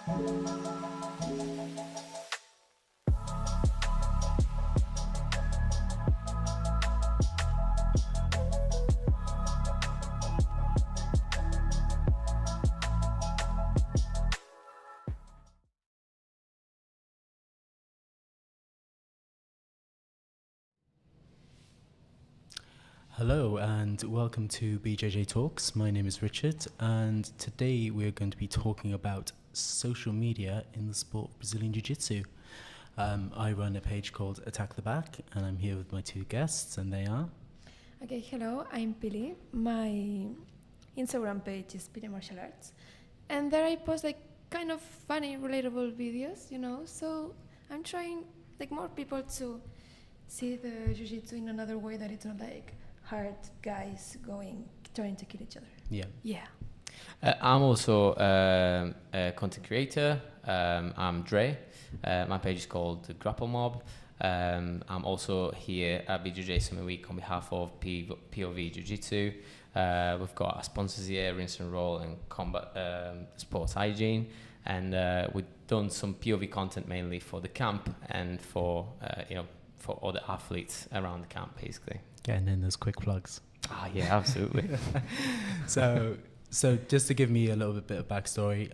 Hello and welcome to BJJ Talks. My name is Richard and today we're going to be talking about social media in the sport of Brazilian Jiu-Jitsu. I run a page called Attack the Back and I'm here with my two guests and they are... Okay, hello, I'm Pili. My Instagram page is PiliMartialArts and there I post like kind of funny, relatable videos, so I'm trying like more people to see the Jiu-Jitsu in another way that it's not like hard guys trying to kill each other. Yeah. I'm also a content creator. I'm Andrea. My page is called The Grapple Mob. I'm also here at BJJ SummerWeek on behalf of POVjiujitsu. We've got our sponsors here, Rinse and Roll and Combat Sports Hygiene. And we've done some POV content mainly for the camp and for other athletes around the camp, basically. Getting in those quick plugs. Ah, yeah, absolutely. So just to give me a little bit of backstory,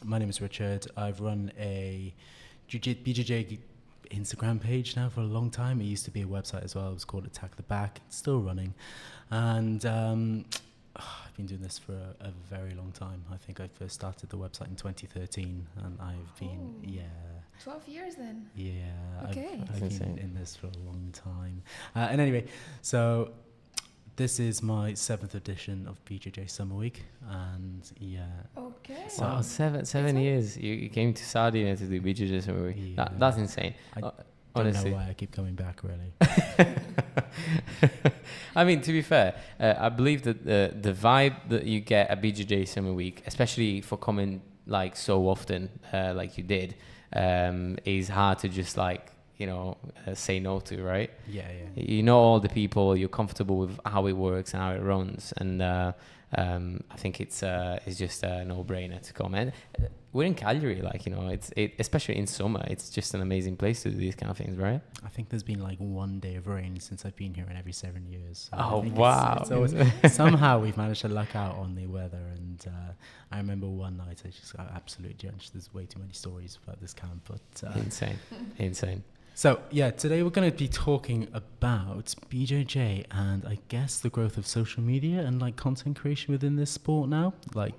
my name is Richard. I've run a BJJ Instagram page now for a long time. It used to be a website as well. It was called Attack the Back. It's still running. And I've been doing this for a very long time. I think I first started the website in 2013 and I've been, 12 years then? Yeah, okay. I've been in this for a long time. And anyway, so this is my 7th edition of BJJ Summer Week, and Okay. So wow, seven years. You came to Sardinia to do BJJ Summer Week. Yeah. That's insane. Honestly, don't know why I keep coming back, really. I mean, to be fair, I believe that the vibe that you get at BJJ Summer Week, especially for coming like so often, like you did, is hard to just say no to, right? Yeah. You know all the people, you're comfortable with how it works and how it runs, and I think it's just a no-brainer to come. And we're in Cagliari, especially in summer, it's just an amazing place to do these kind of things, right? I think there's been like one day of rain since I've been here in every 7 years. So oh wow! It's always, somehow we've managed to luck out on the weather, and I remember one night I just got absolutely drenched. There's way too many stories about this camp, but insane. So yeah, today we're going to be talking about BJJ and I guess the growth of social media and like content creation within this sport now.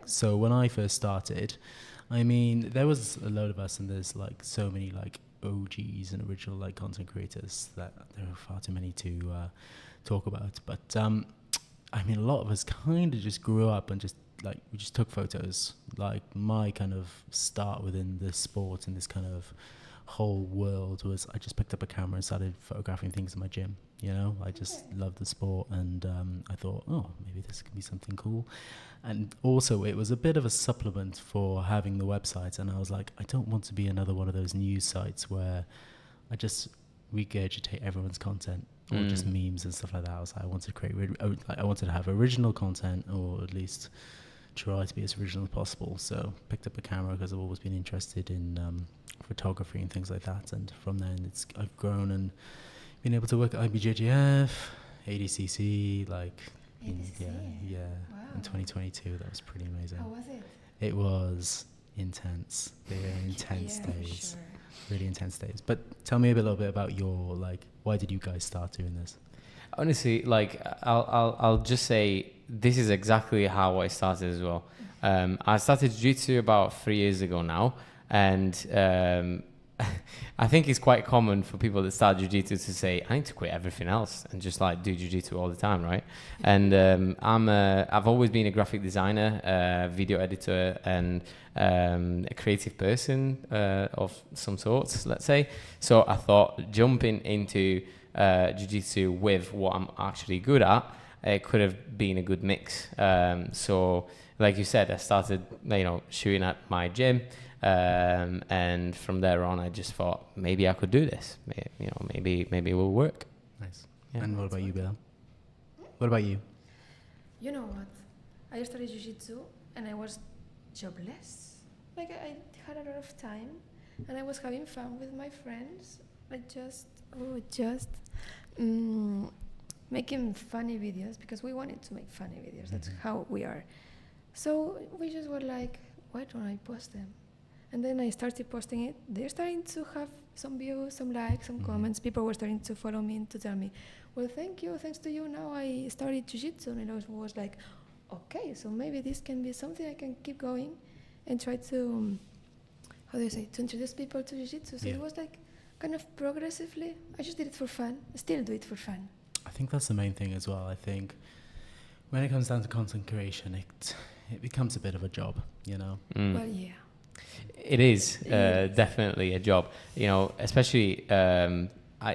So when I first started, I mean, there was a load of us and there's like so many like OGs and original like content creators that there are far too many to talk about. But I mean, a lot of us kind of just grew up and we just took photos. Like my kind of start within this sport and this kind of whole world was I just picked up a camera and started photographing things in my gym. I just loved the sport, and I thought, maybe this could be something cool. And also it was a bit of a supplement for having the website, and I was like, I don't want to be another one of those news sites where I just regurgitate everyone's content or just memes and stuff like that. I was like, I wanted to create I wanted to have original content, or at least try to be as original as possible. So picked up a camera because I've always been interested in photography and things like that, and from then I've grown and been able to work at IBJJF, ADCC, Wow. in 2022. That was pretty amazing. How was it? It was intense. They were intense days. Sure. Really intense days. But tell me a little bit about your why did you guys start doing this? Honestly, I'll just say this is exactly how I started as well. I started jiu-jitsu about 3 years ago now, and I think it's quite common for people that start jiu-jitsu to say, I need to quit everything else and just do jiu-jitsu all the time, right? And I've always been a graphic designer, video editor, and a creative person of some sorts, let's say. So I thought jumping into jiu-jitsu with what I'm actually good at, it could have been a good mix. So like you said, I started shooting at my gym, and from there on I just thought maybe I could do this, maybe it will work. Nice. Yeah. And what about you, Bill? What about you? You know what, I started jiu-jitsu and I was jobless. I had a lot of time, and I was having fun with my friends. Like just making funny videos, because we wanted to make funny videos. That's how we are. So we just were like, why don't I post them? And then I started posting it. They're starting to have some views, some likes, some comments. People were starting to follow me and to tell me, well, thank you, thanks to you, now I started jiu-jitsu. And I was like, okay, so maybe this can be something I can keep going and try to, how do you say, to introduce people to jiu-jitsu. So it was like kind of progressively. I just did it for fun. I still do it for fun. I think that's the main thing as well. I think when it comes down to content creation, it becomes a bit of a job, you know? Well, yeah. It is definitely a job, you know, especially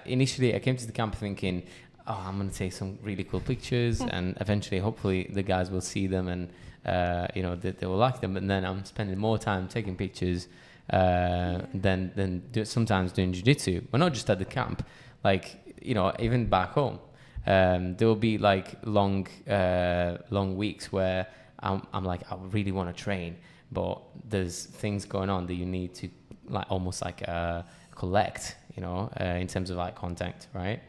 initially I came to the camp thinking, oh, I'm going to take some really cool pictures and eventually hopefully the guys will see them and, you know, they will like them. And then I'm spending more time taking pictures than sometimes doing jiu-jitsu. But not just at the camp, like, you know, even back home. There will be like long weeks where I'm like, I really want to train, but there's things going on that you need to like almost like collect, you know, in terms of like content, right?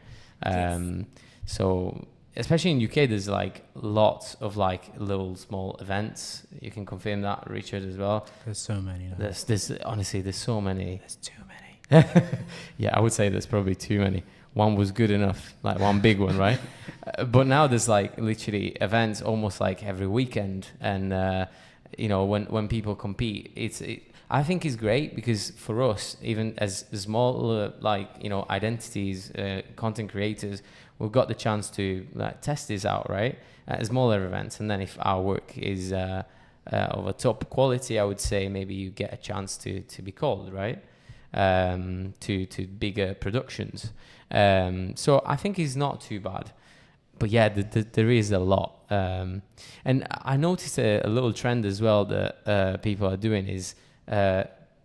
So especially in UK, there's like lots of like little small events. You can confirm that, Richard, as well. There's so many now. There's honestly, there's so many. There's too many. Yeah, I would say there's probably too many. One was good enough, like one big one, right? But now there's like literally events almost like every weekend. And, you know, when people compete, I think it's great because for us, even as small, like, you know, identities, content creators, we've got the chance to like test this out, right? At smaller events. And then if our work is of a top quality, I would say maybe you get a chance to be called, right? To bigger productions. So I think it's not too bad. But yeah, there is a lot. And I noticed a little trend as well that people are doing is cash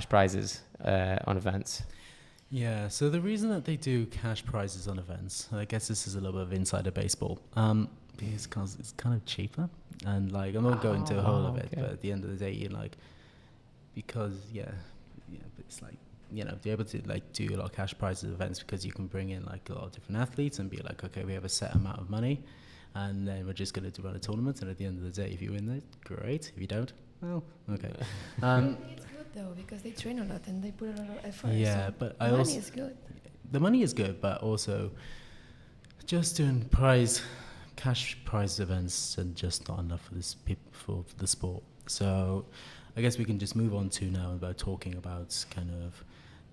prizes on events. Yeah, so the reason that they do cash prizes on events, I guess this is a little bit of insider baseball, is because it's kind of cheaper. And like, I'm not going to the whole of it, but at the end of the day, you're like, because, but it's like, you know, be able to like do a lot of cash prizes events because you can bring in like a lot of different athletes and be like, okay, we have a set amount of money and then we're just going to run a tournament, and at the end of the day, if you win it, great. If you don't, well, okay. It's good though because they train a lot and they put a lot of effort. Yeah, so but the money is good. The money is good, but also just doing cash prize events are just not enough for the sport. So I guess we can just move on to now about talking about kind of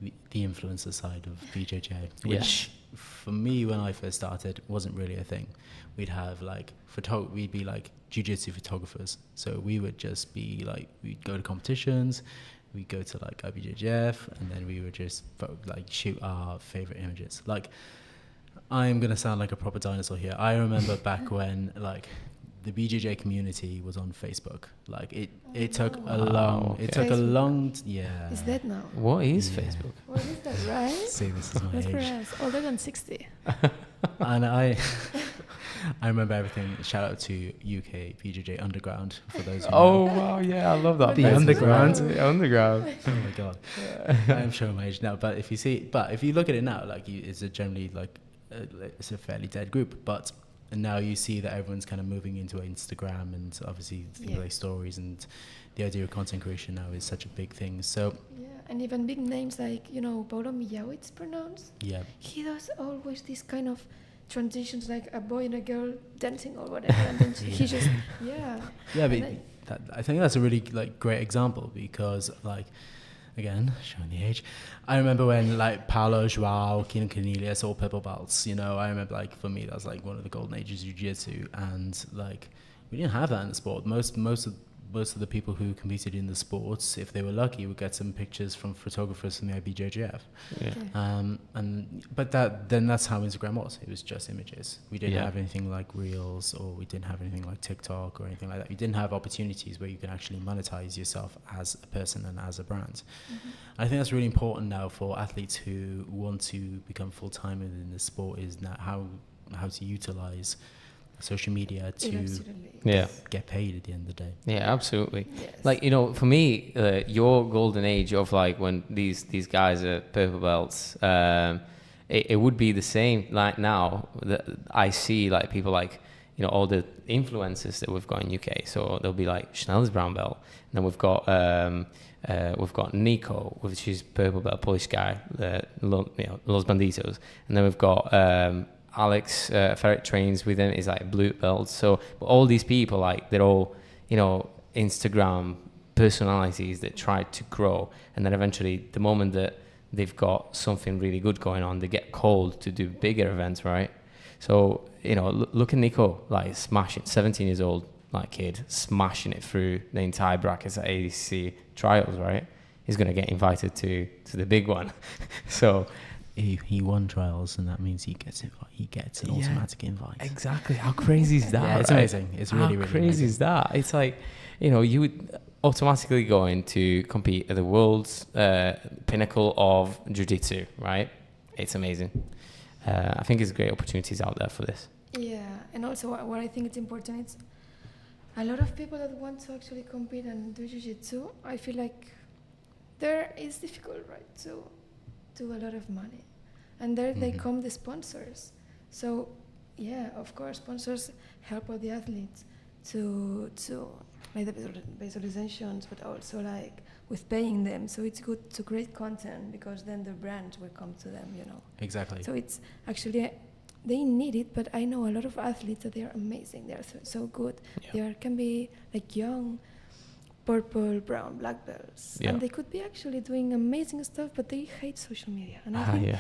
the influencer side of BJJ, which for me, when I first started, wasn't really a thing. We'd have like we'd be like jiu-jitsu photographers. So we would just be like, we'd go to competitions, we'd go to like IBJJF, and then we would just like shoot our favorite images. Like, I'm gonna sound like a proper dinosaur here. I remember back when like the BJJ community was on Facebook. Like it took a long, yeah. Is that now? What is Facebook? What is that, right? See, this is my That's for age. us, older than 60. And I remember everything. Shout out to UK BJJ Underground for those who know. Wow, yeah, I love that. The Facebook. Underground. The Underground. Oh my god. I'm showing my age now, but if you look at it now, like it's generally like it's a fairly dead group, but now you see that everyone's kind of moving into Instagram and obviously things like stories, and the idea of content creation now is such a big thing. So yeah, and even big names like, you know, PiliMartialArts it's pronounced. Yeah. He does always these kind of transitions, like a boy and a girl dancing or whatever, and then he just but I think that's a really like great example because like, again, showing the age, I remember when like Paulo, Joao, Keenan Cornelius, all purple belts, you know, I remember like for me that was like one of the golden ages of jiu-jitsu, and like we didn't have that in the sport. Most of the people who competed in the sports, if they were lucky, would get some pictures from photographers from the IBJJF. Yeah. Okay. But that's how Instagram was. It was just images. We didn't have anything like Reels, or we didn't have anything like TikTok or anything like that. We didn't have opportunities where you can actually monetize yourself as a person and as a brand. Mm-hmm. I think that's really important now for athletes who want to become full-time in the sport, is now how to utilize social media to Yeah. get paid at the end of the day. Yeah, absolutely. Yes. Like, for me, your golden age of like when these guys are purple belts, it would be the same like now that I see like people like, all the influencers that we've got in UK. So there'll be like Chanel's brown belt, and then we've got Nico, which is purple belt, Polish guy, Los Banditos, and then we've got Alex Ferret trains with him, is like blue belt. So but all these people, like they're all Instagram personalities that try to grow, and then eventually the moment that they've got something really good going on, they get called to do bigger events, right? So look at Nico, like smashing, 17 years old, like kid, smashing it through the entire brackets at ADC trials, right? He's gonna get invited to the big one. So he won trials, and that means he gets an automatic invite. Exactly. How crazy is that? Yeah, it's amazing. It's really, really crazy amazing. is that? It's like, you would automatically go in to compete at the world's pinnacle of jiu-jitsu, right? It's amazing. I think there's great opportunities out there for this. Yeah, and also what I think is important, it's a lot of people that want to actually compete and do jiu-jitsu. I feel like there is difficult, right, to do a lot of money, and there they come the sponsors. So yeah, of course, sponsors help all the athletes to like the visualizations, but also like with paying them. So it's good to create content because then the brand will come to them, Exactly. So it's actually they need it, but I know a lot of athletes that they are amazing. They are so good. Yeah. They can be like young, purple, brown, black belts, Yeah. and they could be actually doing amazing stuff, but they hate social media. And I think,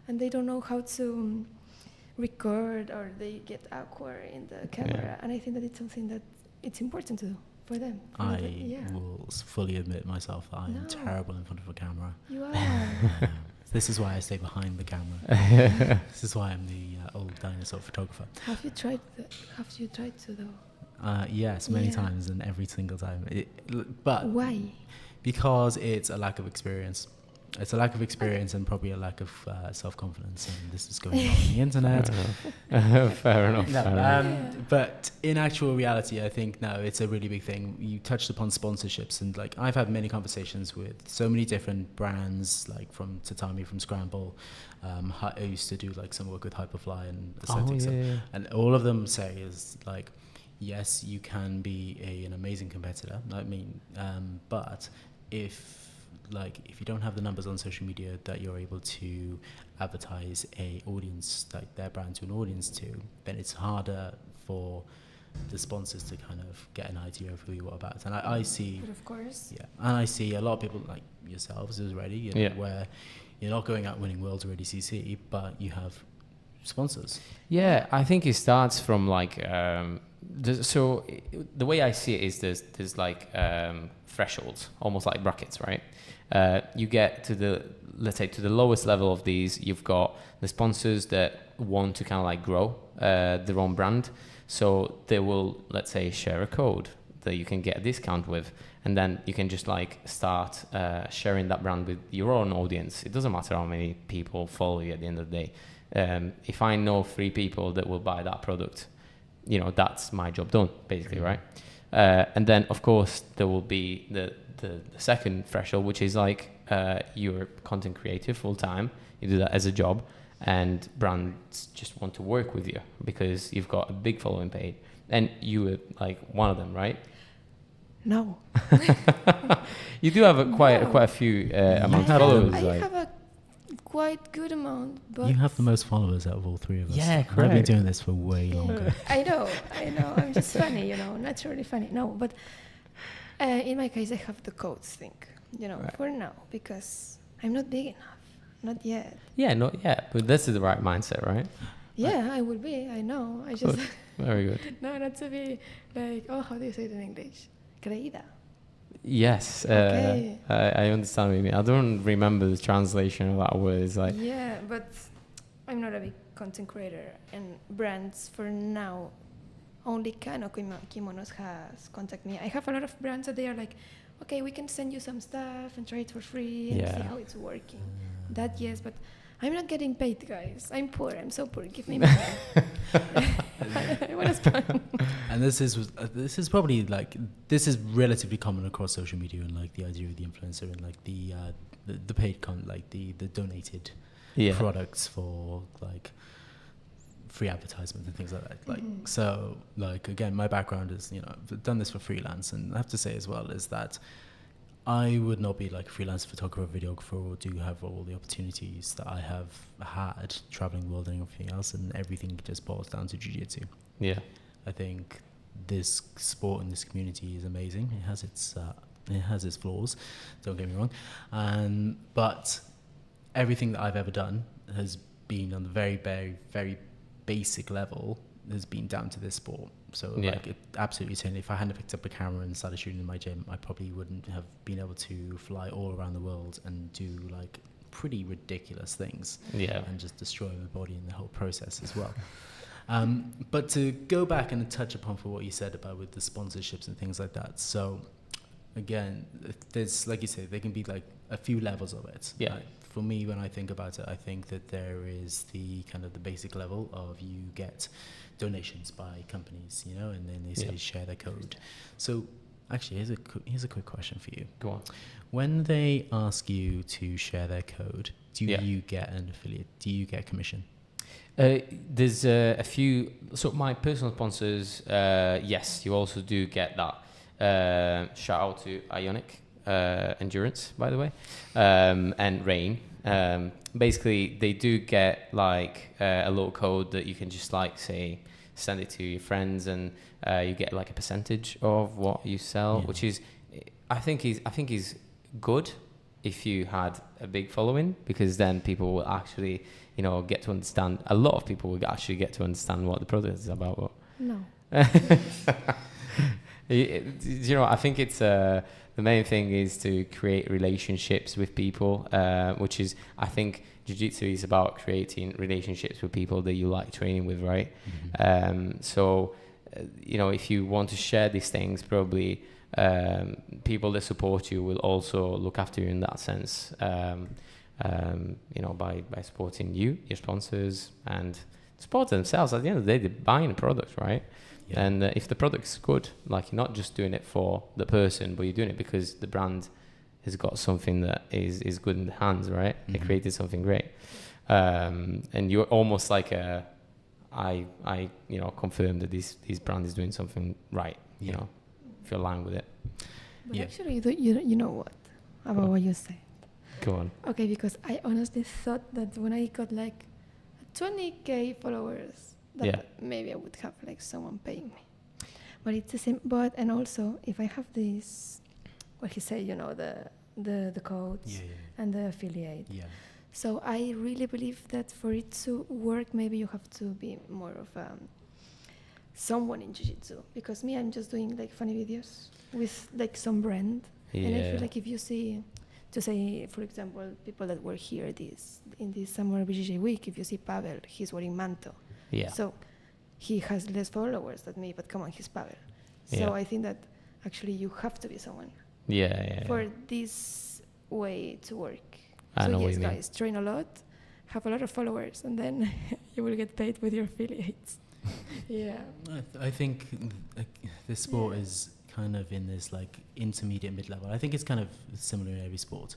and they don't know how to record, or they get awkward in the camera. Yeah. And I think that it's something that it's important to do for them. I will fully admit myself that I am terrible in front of a camera. You are. This is why I stay behind the camera. This is why I'm the old dinosaur photographer. Have you tried to though? Yes, many times, and every single time. But why? Because it's a lack of experience. It's a lack of experience and probably a lack of self-confidence, and this is going on the internet. Fair enough. But in actual reality, I think it's a really big thing. You touched upon sponsorships, and like I've had many conversations with so many different brands, like from Tatami, from Scramble. I used to do like some work with Hyperfly and Aesthetics, and all of them say is like, yes, you can be an amazing competitor. I mean, but if you don't have the numbers on social media that you're able to advertise a audience, like their brand to an audience to, then it's harder for the sponsors to kind of get an idea of who you're about. And I see, but of course, and I see a lot of people like yourselves already, where you're not going out winning worlds or ADCC, but you have sponsors. Yeah, I think it starts from like so the way I see it is there's like thresholds, almost like brackets, right? You get to the lowest level of these, you've got the sponsors that want to kind of like grow their own brand, so they will, let's say, share a code that you can get a discount with, and then you can just like start sharing that brand with your own audience. It doesn't matter how many people follow you at the end of the day. If I know 3 people that will buy that product, that's my job done, basically, right? And then, of course, there will be the second threshold, which is like you're content creator full time. You do that as a job, and brands just want to work with you because you've got a big following page, and you were like one of them, right? No. You do have quite a few amount of followers. I have a quite good amount, but you have the most followers out of all 3 of us. Yeah, I've been doing this for way longer. I know. I'm just funny, naturally funny. No, but in my case, I have the codes thing, Right. for now, because I'm not big enough, not yet. Yeah, not yet, but that's the right mindset, right? Yeah, I will be. I know. I just Very good. no, not to be like, how do you say it in English? Creída. Yes, Okay. I understand what you mean. I don't remember the translation of that word. It's like, Yeah, but I'm not a big content creator, and brands for now, only Kano Kimonos has contacted me. I have a lot of brands that they are like, okay, we can send you some stuff and try it for free and see how it's working. That yes, but I'm not getting paid, guys. I'm poor. I'm so poor. Give me money. I want to spend. And this is probably like, this is relatively common across social media, and like the idea of the influencer and like the paid content, like the donated products for like free advertisements and things like that. Like, so like, again, my background is, you know, I've done this for freelance, and I have to say as well is that I would not be like a freelance photographer, videographer, or do have all the opportunities that I have had traveling the world and everything else, and everything just boils down to jiu-jitsu. Yeah. I think this sport and this community is amazing. It has its flaws, don't get me wrong, but everything that I've ever done has been on the very, very, very basic level, has been down to this sport. So like, it absolutely turned. If I hadn't picked up a camera and started shooting in my gym, I probably wouldn't have been able to fly all around the world and do like pretty ridiculous things. Yeah. And just destroy my body in the whole process as well. But to go back and touch upon for what you said about with the sponsorships and things like that. So again, there's, like you say, there can be like a few levels of it. Yeah. For me, when I think about it, I think that there is the kind of the basic level of you get donations by companies, you know, and then they say share their code. So actually, here's a quick question for you. Go on. When they ask you to share their code, do you get an affiliate? Do you get commission? There's a few. So my personal sponsors, yes, you also do get that. Shout out to Ionic Endurance, by the way, and Rain. Basically, they do get like a little code that you can just like say send it to your friends, and you get like a percentage of what you sell, which is I think is good if you had a big following, because then people will actually, you know, get to understand. A lot of people will actually get to understand what the product is about. No. You know, I think it's the main thing is to create relationships with people, which is, I think jiu-jitsu is about creating relationships with people that you like training with, right? So, you know, if you want to share these things, probably people that support you will also look after you in that sense, you know, by supporting you, your sponsors, and support themselves. At the end of the day, they're buying a product, right? Yeah. And if the product's good, like, you're not just doing it for the person, but you're doing it because the brand has got something that is good in the hands, right? They created something great. And you're almost like I you know, confirm that this brand is doing something right, you know, if you're aligned with it. But actually, you know what? About what you said. Go on. Okay, because I honestly thought that when I got like 20K followers, that maybe I would have like someone paying me. But it's the same. But, and also, if I have this, what he said, you know, the codes and the affiliate. Yeah. So I really believe that for it to work, maybe you have to be more of someone in jiu-jitsu. Because me, I'm just doing like funny videos with like some brand. Yeah. And I feel like if you see, to say, for example, people that were here in this summer BJJ week, if you see Pavel, he's wearing manto. Yeah. So he has less followers than me, but come on, he's Pavel. So I think that actually you have to be someone. For this way to work. I know yes, what you guys, train a lot, have a lot of followers, and then you will get paid with your affiliates. I think this sport is kind of in this like intermediate mid-level. I think it's kind of similar in every sport.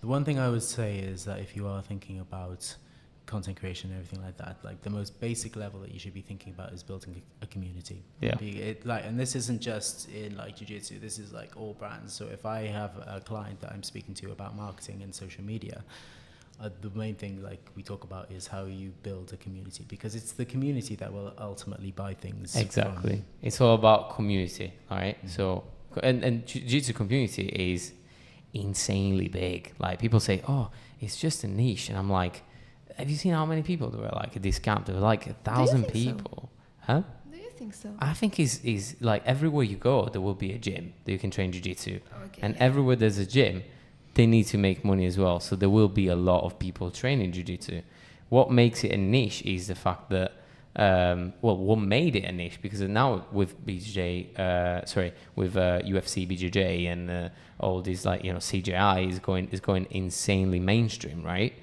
The one thing I would say is that if you are thinking about content creation and everything like that, like the most basic level that you should be thinking about is building a community. And this isn't just in like jiu-jitsu, this is like all brands. So if I have a client that I'm speaking to about marketing and social media, the main thing like we talk about is how you build a community, because it's the community that will ultimately buy things. Exactly. It's all about community, all right? So and jiu-jitsu community is insanely big. Like, people say, oh, it's just a niche, and I'm like, have you seen how many people there were like at this camp? There were like 1,000 people. So? Huh? Do you think so? I think is like everywhere you go, there will be a gym that you can train jiu-jitsu. And everywhere there's a gym, they need to make money as well. So there will be a lot of people training jiu-jitsu. What makes it a niche is the fact that, what made it a niche, because now with BJJ, with UFC, BJJ, and all these like, you know, CJI is going insanely mainstream, right?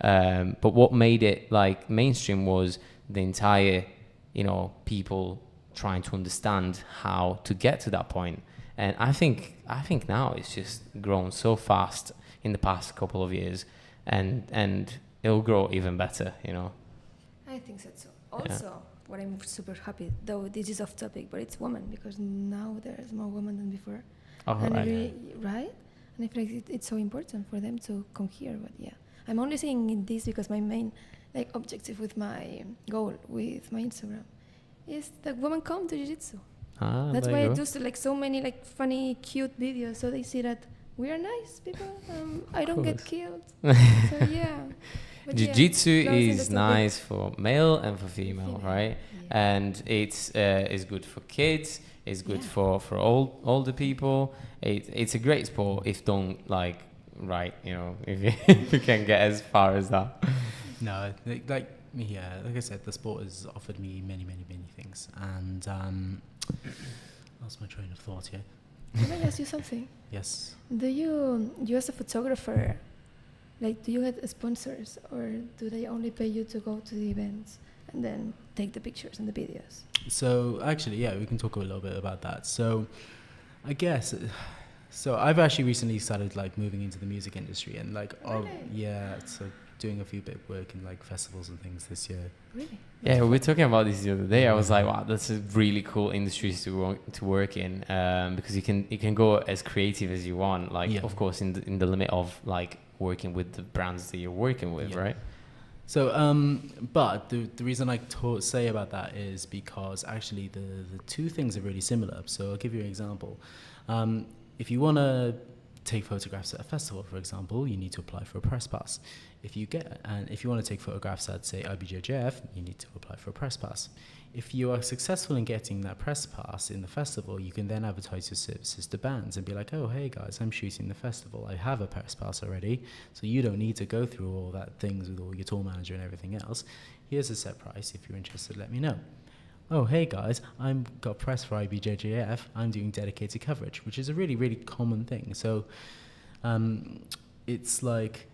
But what made it like mainstream was the entire, you know, people trying to understand how to get to that point. And I think now it's just grown so fast in the past couple of years, and it'll grow even better, you know. I think so too. Also, what I'm super happy, though this is off topic, but it's women, because now there's more women than before. Oh, And I right. really, right? And I feel like it's so important for them to come here. But yeah, I'm only saying this because my main like objective with my goal with my Instagram is that women come to jiu-jitsu. That's there why you I go. do like so many like funny, cute videos, so they see that we are nice people. I don't get killed. So yeah. But yeah, Jiu-jitsu closing is the topic. nice for male and for female, right? Yeah. And it's good for kids. It's good Yeah. for older people. It's a great sport if done like right, you know, if you can get as far as that. No, like I said, the sport has offered me many things, and lost my train of thought here. Can I ask you something? Yes. Do you as a photographer, like, do you get sponsors, or do they only pay you to go to the events and then take the pictures and the videos? So actually, yeah, we can talk a little bit about that. So I guess, so I've actually recently started like moving into the music industry, and like, Really? yeah, so doing a few bit of work in like festivals and things this year. Really? Yeah, we were talking about this the other day. I was like, wow, that's a really cool industry to work in, because you can go as creative as you want. Like, Yeah. of course, in the limit of like working with the brands that you're working with, Yeah. right? So, but the reason I say about that is because actually the two things are really similar. So I'll give you an example. If you want to take photographs at a festival, for example, you need to apply for a press pass. If you want to take photographs at, say, IBJJF, you need to apply for a press pass. If you are successful in getting that press pass in the festival, you can then advertise your services to bands and be like, oh, hey guys, I'm shooting the festival. I have a press pass already, so you don't need to go through all that things with all your tour manager and everything else. Here's a set price. If you're interested, let me know. Oh, hey guys, I've got press for IBJJF. I'm doing dedicated coverage, which is a really common thing. So it's like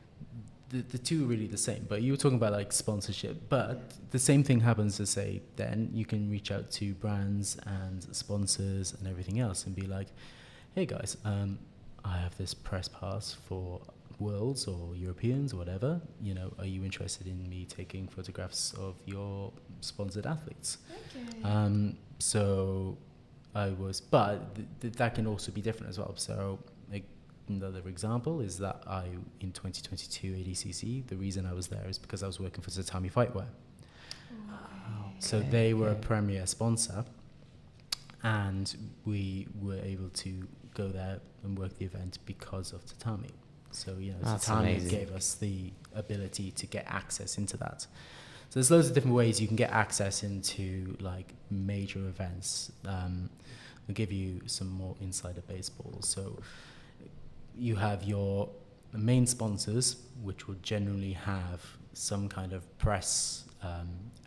the two are really the same, but you were talking about like sponsorship, but the same thing happens to say then you can reach out to brands and sponsors and everything else and be like, hey guys, I have this press pass for Worlds or Europeans or whatever, you know, are you interested in me taking photographs of your sponsored athletes? Okay. So I was, but that can also be different as well. So like another example is that in 2022 ADCC, the reason I was there is because I was working for Tatami Fightwear. So they were a premier sponsor, and we were able to go there and work the event because of Tatami. So, you know, That's Tatami amazing. gave us the ability to get access into that. So there's loads of different ways you can get access into like major events. We'll give you some more insider baseball. So you have your main sponsors, which will generally have some kind of press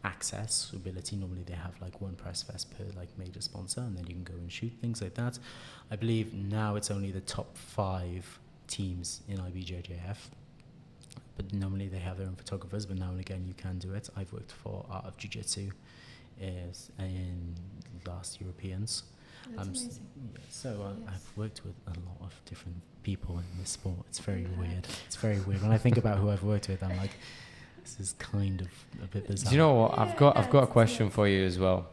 access ability. Normally they have like one press fest per like major sponsor, and then you can go and shoot things like that. I believe now it's only the top 5 teams in IBJJF, but normally they have their own photographers, but now and again you can do it. I've worked for Art of Jiu-Jitsu in last Europeans. That's amazing. Yeah, so Yes. I've worked with a lot of different people in this sport. It's very weird. It's very weird. When I think about who I've worked with, I'm like, this is kind of a bit bizarre. Do you know what? I've got a that's question nice. for you as well.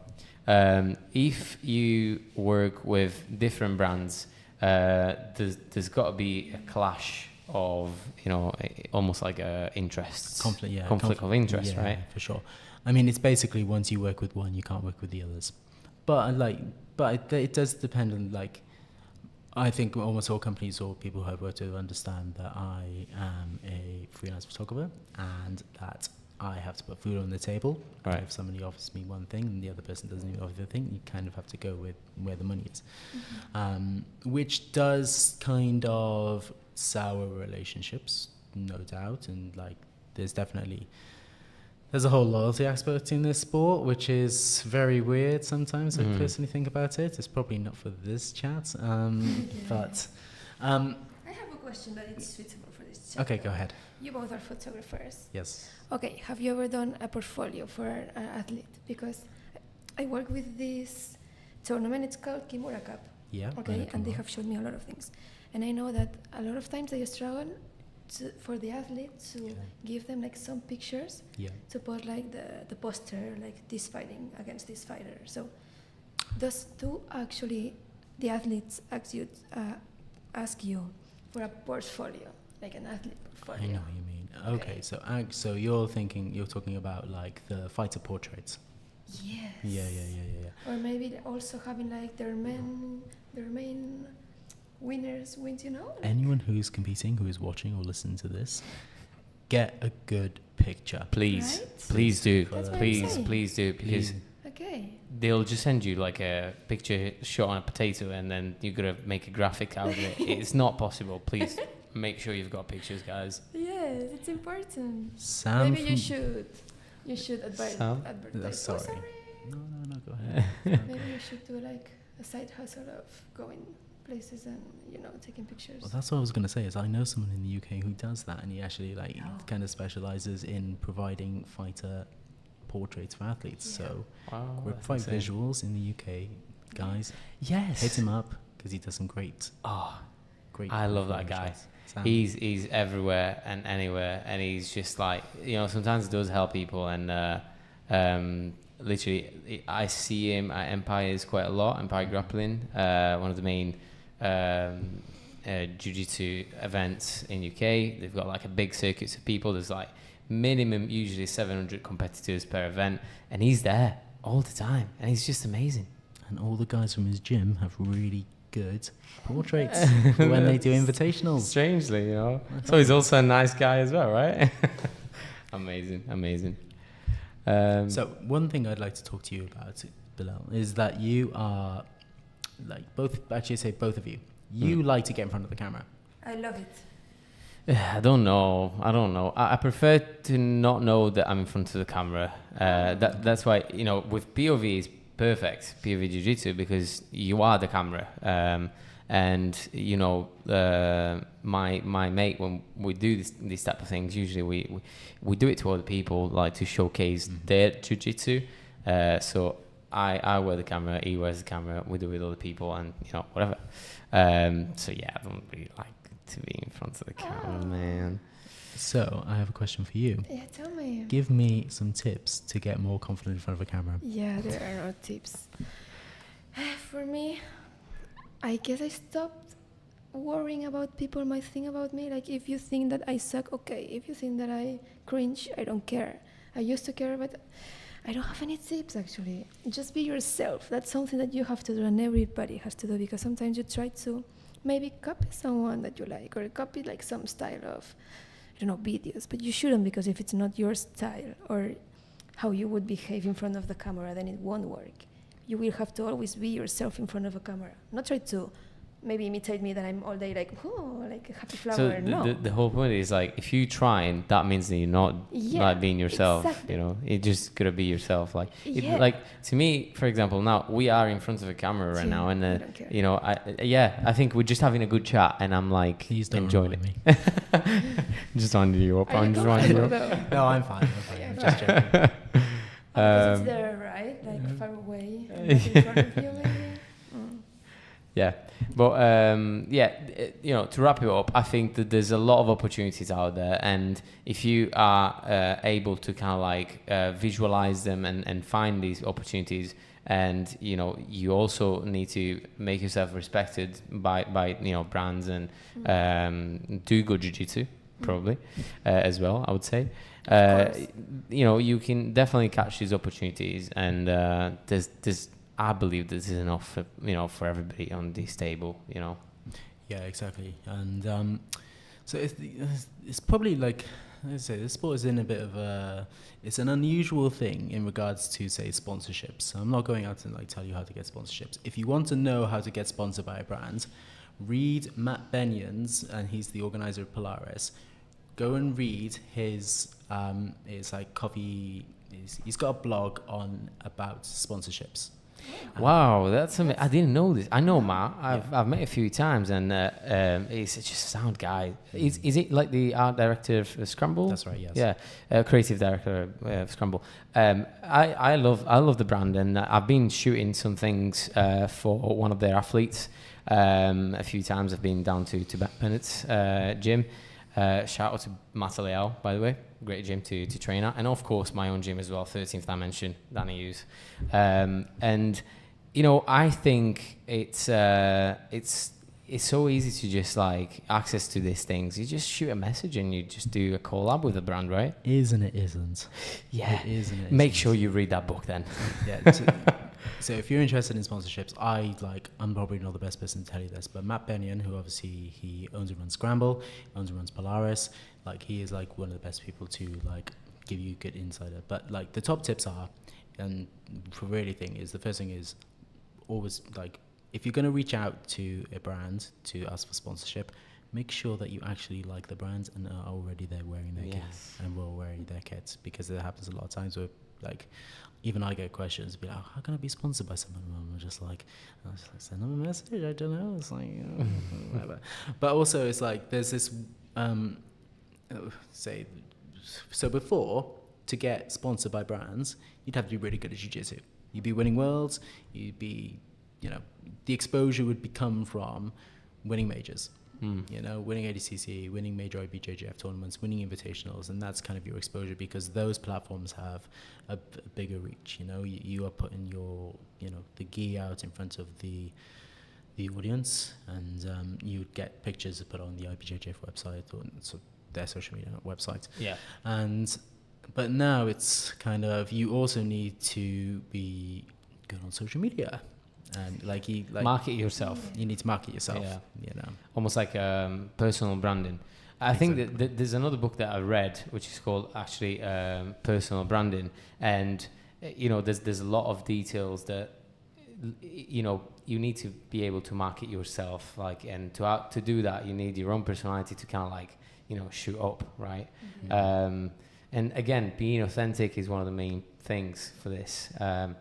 If you work with different brands, there's got to be a clash of, you know, almost like interests. Conflict of interest, yeah, right? For sure. I mean, it's basically once you work with one, you can't work with the others. But it does depend on like. I think almost all companies or people who I've worked with understand that I am a freelance photographer and that I have to put food on the table. Right. And if somebody offers me one thing and the other person doesn't even offer the thing, you kind of have to go with where the money is. Which does kind of sour relationships, no doubt. And like, there's a whole loyalty aspect in this sport, which is very weird sometimes. I personally think about it. It's probably not for this chat, but I have a question that is suitable for this Okay, chapter. go ahead. You both are photographers. Yes. Okay, have you ever done a portfolio for an athlete? Because I work with this tournament, it's called Kimura Cup. Yeah. Okay, and they have shown me a lot of things. And I know that a lot of times they struggle for the athlete to give them like some pictures Yeah. to put like the poster, like this fighting against this fighter. So do actually the athletes ask you for a portfolio, like an athlete portfolio? I know what you mean. Okay, so you're talking about like the fighter portraits. Yes. Yeah. Or maybe also having like their main winners wins, you know? Anyone who's competing, who is watching or listening to this, get a good picture. Please, Right? please do. That's what I'm Please, saying. please do, because Okay. they'll just send you like a picture shot on a potato and then you're going to make a graphic out of it. It's not possible. Please make sure you've got pictures, guys. Yes, it's important. Sam. Maybe you should advertise. Sam? advertise. Sorry. Oh, sorry. No, go ahead. Maybe you should do like a side hustle of going places and, you know, taking pictures. Well, that's what I was going to say. Is I know someone in the UK who does that, and he actually kind of specializes in providing fighter portraits for athletes. Yeah. So Wow, we that's provide insane. visuals in the UK, guys. Yes. Hit him up because he does some great. I love that guy. Sam. He's everywhere and anywhere, and he's just like, you know, sometimes he does help people, and literally I see him at Empires quite a lot. Empire Grappling, one of the main jiu-jitsu events in UK. They've got like a big circuit of people. There's like minimum usually 700 competitors per event, and he's there all the time, and he's just amazing. And all the guys from his gym have really good portraits for when they do invitationals. Strangely, you know. So he's also a nice guy as well, right? Amazing. So one thing I'd like to talk to you about, Bilal, is that you are like both of you. You like to get in front of the camera. I love it. I don't know. I prefer to not know that I'm in front of the camera. That's why, you know, with POV is perfect, POV Jiu-Jitsu, because you are the camera. And, you know, my mate, when we do these type of things, usually we do it to other people, like to showcase their Jiu-Jitsu. So I wear the camera, he wears the camera, we do it with other people, and, you know, whatever. So yeah, I don't really like to be in front of the camera, man. So I have a question for you. Yeah, tell me. Give me some tips to get more confident in front of a camera. Yeah, there are no tips. For me, I guess I stopped worrying about people might think about me. Like, if you think that I suck, okay. If you think that I cringe, I don't care. I used to care, but I don't have any tips, actually. Just be yourself. That's something that you have to do, and everybody has to do, because sometimes you try to maybe copy someone that you like, or copy like some style of, I don't know, videos, but you shouldn't, because if it's not your style or how you would behave in front of the camera, then it won't work. You will have to always be yourself in front of a camera. Not try to maybe imitate me that I'm all day like, oh, like a happy flower. So No. the whole point is, like, if you try, that means that you're not like being yourself. exactly. You know, you just gotta be yourself. Like, Yeah. like to me, for example, now we are in front of a camera right now, and I don't care. you know, I think we're just having a good chat, and I'm like Please don't enjoying it. remind me. Just winding you up. Are I'm you just winding you up. comfortable, though? No, I'm fine. Yeah, I'm just joking. Because it's there, right? Like far away, and not in front of you, maybe. Yeah, but you know, to wrap it up, I think that there's a lot of opportunities out there, and if you are able to kind of like visualize them and find these opportunities, and you know, you also need to make yourself respected by you know, brands, and do good jiu-jitsu probably as well, I would say. You know, you can definitely catch these opportunities, and there's I believe this is enough for, you know, for everybody on this table, you know. Yeah, exactly. And so it's probably like I say, this sport is in a bit of it's an unusual thing in regards to, say, sponsorships. So I'm not going out to like tell you how to get sponsorships. If you want to know how to get sponsored by a brand, read Matt Benion's, and he's the organizer of Polaris. Go and read his like coffee. He's got a blog about sponsorships. Wow, that's amazing. I didn't know this. I know Matt. I've met a few times, and he's such a sound guy. Is it like the art director of Scramble? That's right. Yes. Yeah, creative director of Scramble. I love the brand, and I've been shooting some things for one of their athletes. A few times I've been down to Bennett's gym. Shout out to Martial, by the way. Great gym to train at, and of course my own gym as well, 13th Dimension, Danny Hughes. And you know, I think it's so easy to just like access to these things. You just shoot a message and you just do a collab with a brand, right? Isn't it? Isn't. Yeah. It is and it Make isn't. sure you read that book then. Yeah. So if you're interested in sponsorships, I'm probably not the best person to tell you this, but Matt Bennion, who obviously he owns and runs Scramble, owns and runs Polaris, like he is like one of the best people to like give you good insider. But like the top tips are, and for really thing is, the first thing is always like, if you're going to reach out to a brand to ask for sponsorship, make sure that you actually like the brands and are already there wearing their kits and we're wearing their kits, because it happens a lot of times where like even I get questions, be like, how can I be sponsored by someone? And I'm just like send them a message. I don't know. It's like whatever. But also it's like there's this so before, to get sponsored by brands, you'd have to be really good at jiu-jitsu. You'd be winning worlds. You'd be, you know, the exposure would come from winning majors. You know, winning ADCC, winning major BJJ tournaments, winning invitationals, and that's kind of your exposure, because those platforms have a bigger reach. You know, you are putting your, you know, the gi out in front of the audience, and you would get pictures put on the IBJJF website or so their social media website. Yeah. But now it's kind of, you also need to be good on social media. And market yourself. You need to market yourself. Yeah. You know, almost like personal branding. I think that there's another book that I read which is called actually Personal Branding, and you know there's a lot of details that you know you need to be able to market yourself, like, and to do that you need your own personality to kind of like, you know, shoot up, right? Mm-hmm. And again, being authentic is one of the main things for this. Do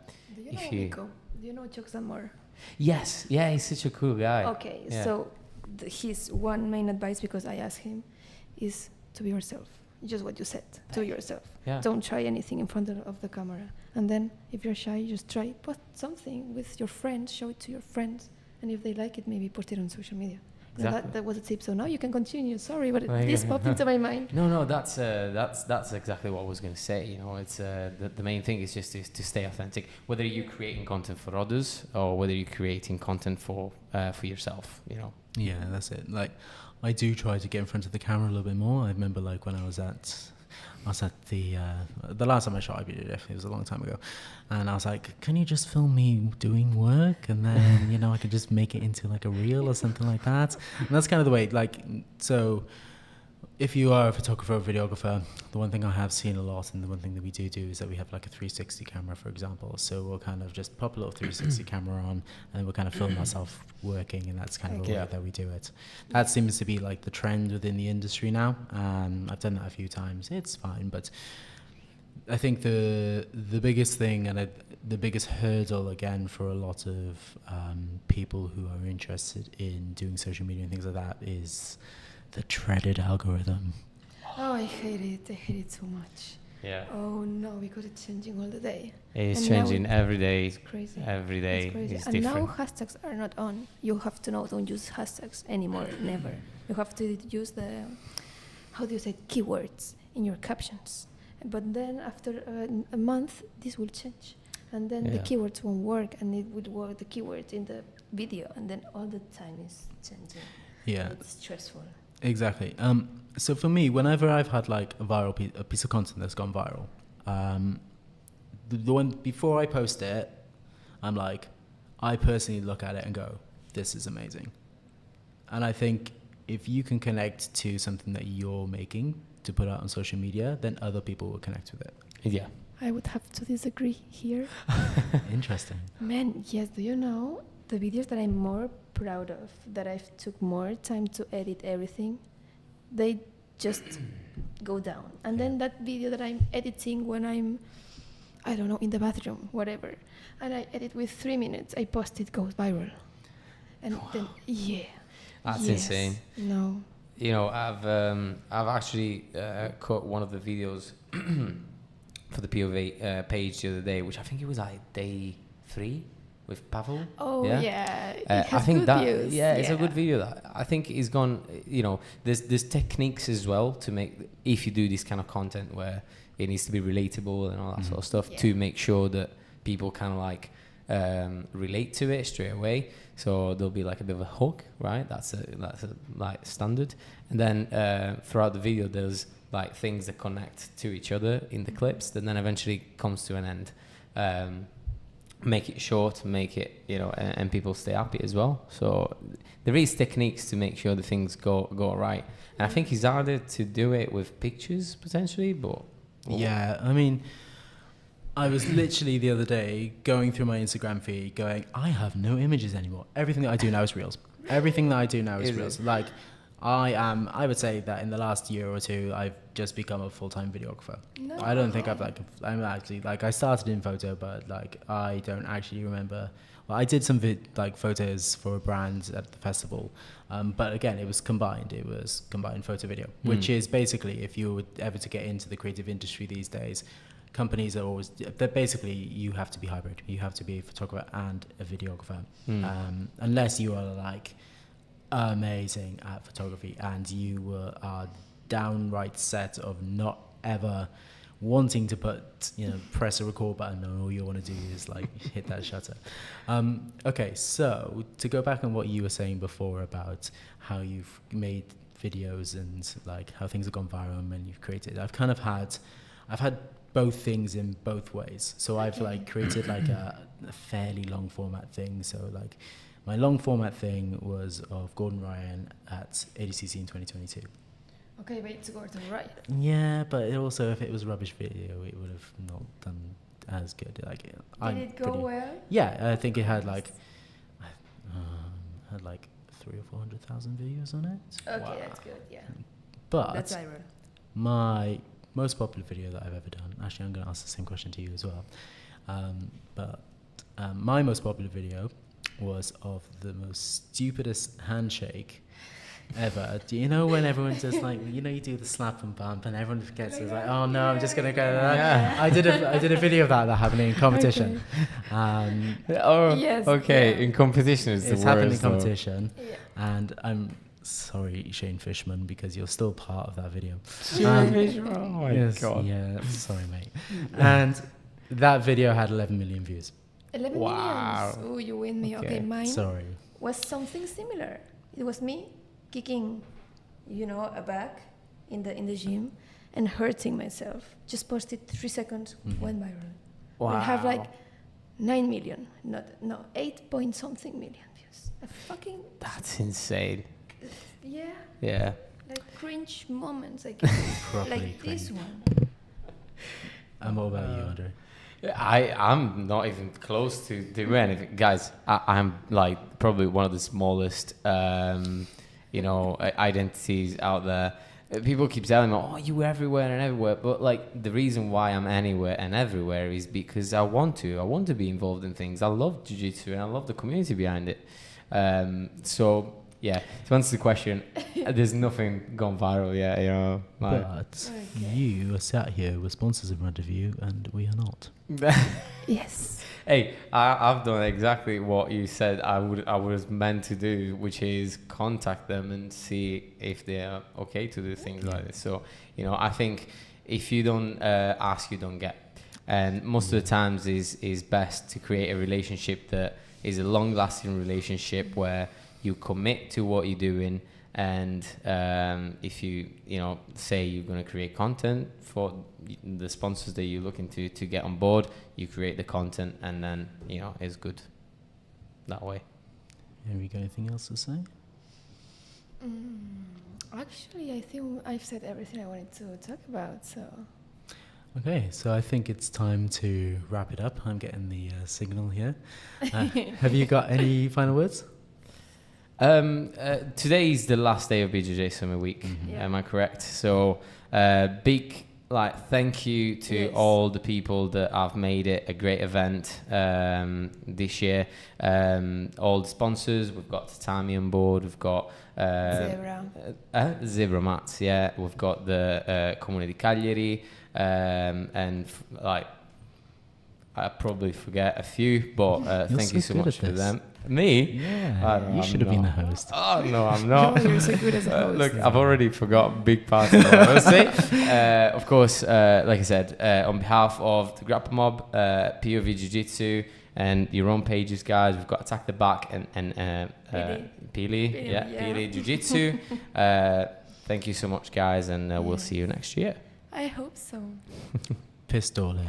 you know Jokes and More? Yes. Yeah, he's such a cool guy. Okay, yeah. So his one main advice, because I asked him, is to be yourself. Just what you said, to be yourself. Yeah. Don't try anything in front of the camera. And then if you're shy, just try put something with your friends, show it to your friends, and if they like it, maybe put it on social media. Exactly. That was a tip. So now you can continue. Sorry, but this popped into my mind. No, that's exactly what I was going to say. You know, it's the main thing is just to stay authentic. Whether you're creating content for others or whether you're creating content for yourself. You know. Yeah, that's it. Like, I do try to get in front of the camera a little bit more. I remember like when I was at the last time I shot IBJJF, it was a long time ago, and I was like, can you just film me doing work, and then you know I could just make it into like a reel or something like that. And that's kind of the way, like, so if you are a photographer or videographer, the one thing I have seen a lot, and the one thing that we do is that we have like a 360 camera, for example. So we'll kind of just pop a little 360 camera on, and then we'll kind of film ourselves working, and that's kind of the way that we do it. That seems to be like the trend within the industry now. I've done that a few times. It's fine, but I think the biggest thing and the biggest hurdle again for a lot of people who are interested in doing social media and things like that is the dreaded algorithm. Oh, I hate it. I hate it so much. Yeah. Oh no, because it's changing all the day. It's changing every day. It's crazy. Every day it's different. Now hashtags are not on. You have to know, don't use hashtags anymore. Never. You have to use the, how do you say, keywords in your captions. But then after a month, this will change. And then the keywords won't work, and it would work the keywords in the video, and then all the time is changing. Yeah. It's stressful. Exactly. So for me, whenever I've had like a piece of content that's gone viral, the one before I post it, I'm like, I personally look at it and go, this is amazing. And I think if you can connect to something that you're making to put out on social media, then other people will connect with it. Yeah. I would have to disagree here. Interesting. Man, yes, do you know the videos that I'm more proud of, that I've took more time to edit everything, they just go down. And then that video that I'm editing when I'm I don't know, in the bathroom, whatever. And I edit with 3 minutes. I post it, goes viral. And then, That's yes, insane. No. You know, I've actually cut one of the videos for the POV page the other day, which I think it was like day 3 with Pavel. Oh yeah, it has I think good that views. it's a good video. That I think is gone. You know, there's techniques as well to make, if you do this kind of content where it needs to be relatable and all that sort of stuff, to make sure that people kind of like relate to it straight away. So there'll be like a bit of a hook, right? That's a like standard. And then throughout the video, there's like things that connect to each other in the clips, that then eventually comes to an end. Make it short, make it, you know, and people stay happy as well. So there is techniques to make sure the things go right. And I think it's harder to do it with pictures potentially, but yeah, I mean, I was literally the other day going through my Instagram feed going, I have no images anymore. Everything that I do now is reels. Everything that I do now is reels. Like, I would say that in the last year or two, I've just become a full-time videographer. No. I don't think I'm actually, like, I started in photo, but like, I don't actually remember. Well, I did some photos for a brand at the festival. But again, it was combined photo video, which is basically, if you were ever to get into the creative industry these days, companies are always, that basically you have to be hybrid. You have to be a photographer and a videographer. Unless you are like amazing at photography and you are downright set of not ever wanting to press a record button, and all you want to do is like hit that shutter. Okay, so to go back on what you were saying before about how you've made videos and like how things have gone viral and when you've created, I've had both things in both ways. So I've like created like a fairly long format thing. So like my long format thing was of Gordon Ryan at ADCC in 2022. Okay, but it's Gordon Ryan. Yeah, but it also, if it was a rubbish video, it would have not done as good. Like, Did it go well? Yeah, I think it had like 300,000 or 400,000 views on it. Okay, wow. That's good. Yeah. But that's viral. My most popular video that I've ever done. Actually, I'm going to ask the same question to you as well. My most popular video was of the most stupidest handshake ever. Do you know when everyone just like, you do the slap and bump and everyone forgets, it's like, oh no, I'm just gonna go. Yeah. I did a video of that happened in competition. Yes, okay, in competition is the worst. It's happened in competition, yeah. And I'm sorry, Shane Fishman, because you're still part of that video. Shane Fishman, oh my god. Yeah, sorry, mate. And that video had 11 million views. 11 million. Oh, you win me. Okay, mine. Sorry. Was something similar. It was me kicking, a back in the gym and hurting myself. Just posted 3 seconds, went viral. Wow. I have like 9 million, 8 point something million views. That's insane. Yeah. Yeah. Like cringe moments, I guess. Like cringe. this one. And what about you, Andrea? I'm not even close to doing anything. Guys, I'm like probably one of the smallest identities out there. People keep telling me, oh, you were everywhere and everywhere. But like the reason why I'm anywhere and everywhere is because I want to be involved in things. I love jiu-jitsu and I love the community behind it. So yeah, to answer the question, there's nothing gone viral yet, But you are sat here with sponsors in front of you and we are not. Yes. Hey, I've done exactly what you said I was meant to do, which is contact them and see if they are okay to do things like this. So, I think if you don't ask, you don't get. And most of the times is best to create a relationship that is a long-lasting relationship where you commit to what you're doing. And if you say you're going to create content for the sponsors that you're looking to get on board, you create the content and then it's good that way. Have you got anything else to say? Actually, I think I've said everything I wanted to talk about. So okay, so I think it's time to wrap it up. I'm getting the signal here. Have you got any final words? Today is the last day of BJJ SummerWeek. Am I correct? So big like, thank you to Yes. all the people that have made it a great event this year. All the sponsors, we've got Tatami on board, we've got Zebra. Zebra Mats, yeah. We've got the Comune di Cagliari, and like, I probably forget a few, but thank you so so good much at for this. them. Me? Yeah, you I'm should have been the not. host. Oh no, I'm not. No, you're so good as a host. Look, I've already forgot big parts of what I was saying. Of course, like I said, on behalf of the Grapple Mob, POVjiujitsu, and your own pages, guys, we've got Attack the Back and Pili, yeah. Pili Jiu-Jitsu. Thank you so much, guys, and we'll see you next year. I hope so. Pistole.